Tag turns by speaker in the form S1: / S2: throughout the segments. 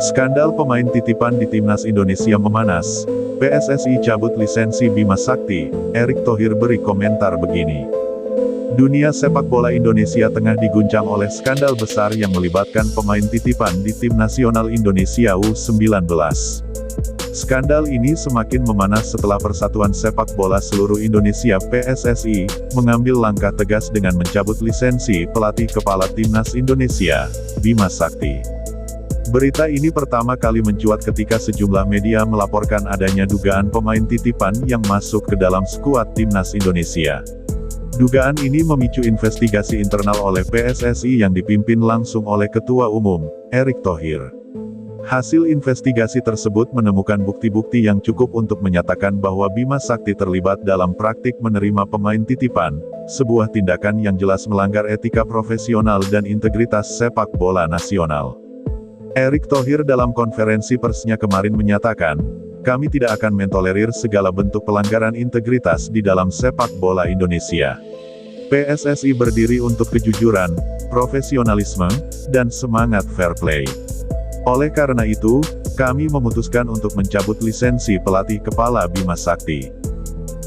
S1: Skandal pemain titipan di Timnas Indonesia memanas. PSSI cabut lisensi Bima Sakti. Erick Thohir beri komentar begini. Dunia sepak bola Indonesia tengah diguncang oleh skandal besar yang melibatkan pemain titipan di Tim Nasional Indonesia U19. Skandal ini semakin memanas setelah Persatuan Sepak Bola Seluruh Indonesia (PSSI) mengambil langkah tegas dengan mencabut lisensi pelatih kepala Timnas Indonesia, Bima Sakti. Berita ini pertama kali mencuat ketika sejumlah media melaporkan adanya dugaan pemain titipan yang masuk ke dalam skuad Timnas Indonesia. Dugaan ini memicu investigasi internal oleh PSSI yang dipimpin langsung oleh Ketua Umum, Erick Thohir. Hasil investigasi tersebut menemukan bukti-bukti yang cukup untuk menyatakan bahwa Bima Sakti terlibat dalam praktik menerima pemain titipan, sebuah tindakan yang jelas melanggar etika profesional dan integritas sepak bola nasional. Erick Thohir dalam konferensi persnya kemarin menyatakan, "Kami tidak akan mentolerir segala bentuk pelanggaran integritas di dalam sepak bola Indonesia. PSSI berdiri untuk kejujuran, profesionalisme, dan semangat fair play. Oleh karena itu, kami memutuskan untuk mencabut lisensi pelatih kepala Bima Sakti."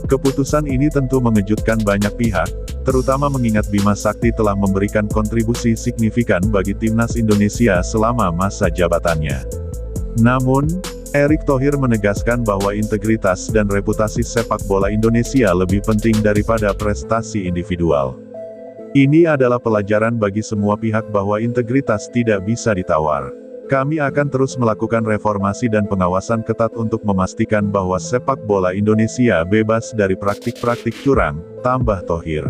S1: Keputusan ini tentu mengejutkan banyak pihak, terutama mengingat Bima Sakti telah memberikan kontribusi signifikan bagi Timnas Indonesia selama masa jabatannya. Namun, Erick Thohir menegaskan bahwa integritas dan reputasi sepak bola Indonesia lebih penting daripada prestasi individual. Ini adalah pelajaran bagi semua pihak bahwa integritas tidak bisa ditawar. Kami akan terus melakukan reformasi dan pengawasan ketat untuk memastikan bahwa sepak bola Indonesia bebas dari praktik-praktik curang, tambah Thohir.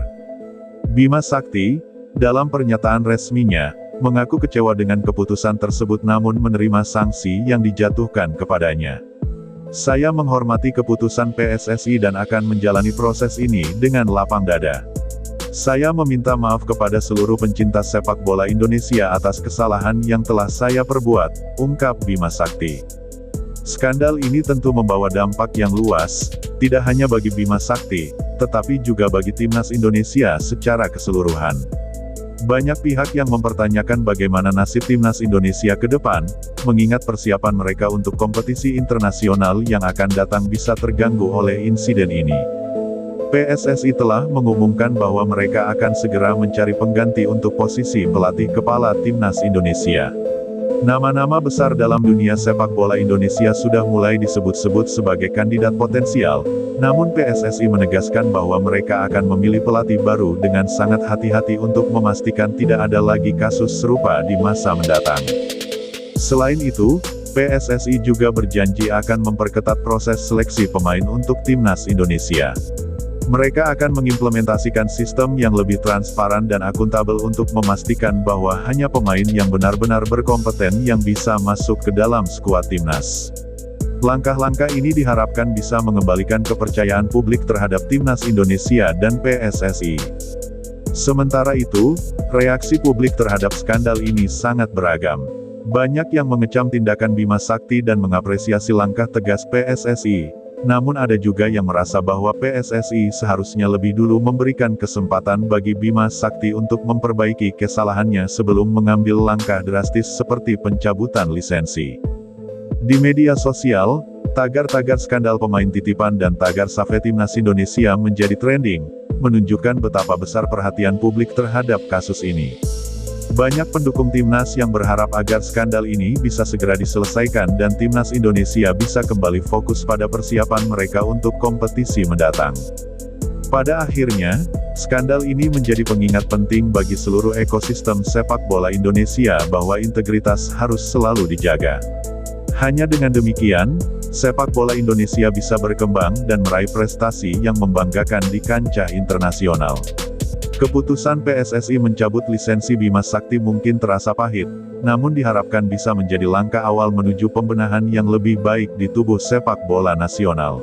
S1: Bima Sakti, dalam pernyataan resminya, mengaku kecewa dengan keputusan tersebut namun menerima sanksi yang dijatuhkan kepadanya. "Saya menghormati keputusan PSSI dan akan menjalani proses ini dengan lapang dada. Saya meminta maaf kepada seluruh pencinta sepak bola Indonesia atas kesalahan yang telah saya perbuat," ungkap Bima Sakti. Skandal ini tentu membawa dampak yang luas, tidak hanya bagi Bima Sakti, tetapi juga bagi Timnas Indonesia secara keseluruhan. Banyak pihak yang mempertanyakan bagaimana nasib Timnas Indonesia ke depan, mengingat persiapan mereka untuk kompetisi internasional yang akan datang bisa terganggu oleh insiden ini. PSSI telah mengumumkan bahwa mereka akan segera mencari pengganti untuk posisi pelatih kepala Timnas Indonesia. Nama-nama besar dalam dunia sepak bola Indonesia sudah mulai disebut-sebut sebagai kandidat potensial, namun PSSI menegaskan bahwa mereka akan memilih pelatih baru dengan sangat hati-hati untuk memastikan tidak ada lagi kasus serupa di masa mendatang. Selain itu, PSSI juga berjanji akan memperketat proses seleksi pemain untuk Timnas Indonesia. Mereka akan mengimplementasikan sistem yang lebih transparan dan akuntabel untuk memastikan bahwa hanya pemain yang benar-benar berkompeten yang bisa masuk ke dalam skuad Timnas. Langkah-langkah ini diharapkan bisa mengembalikan kepercayaan publik terhadap Timnas Indonesia dan PSSI. Sementara itu, reaksi publik terhadap skandal ini sangat beragam. Banyak yang mengecam tindakan Bima Sakti dan mengapresiasi langkah tegas PSSI. Namun ada juga yang merasa bahwa PSSI seharusnya lebih dulu memberikan kesempatan bagi Bima Sakti untuk memperbaiki kesalahannya sebelum mengambil langkah drastis seperti pencabutan lisensi. Di media sosial, tagar-tagar skandal pemain titipan dan tagar Save Timnas Indonesia menjadi trending, menunjukkan betapa besar perhatian publik terhadap kasus ini. Banyak pendukung Timnas yang berharap agar skandal ini bisa segera diselesaikan dan Timnas Indonesia bisa kembali fokus pada persiapan mereka untuk kompetisi mendatang. Pada akhirnya, skandal ini menjadi pengingat penting bagi seluruh ekosistem sepak bola Indonesia bahwa integritas harus selalu dijaga. Hanya dengan demikian, sepak bola Indonesia bisa berkembang dan meraih prestasi yang membanggakan di kancah internasional. Keputusan PSSI mencabut lisensi Bima Sakti mungkin terasa pahit, namun diharapkan bisa menjadi langkah awal menuju pembenahan yang lebih baik di tubuh sepak bola nasional.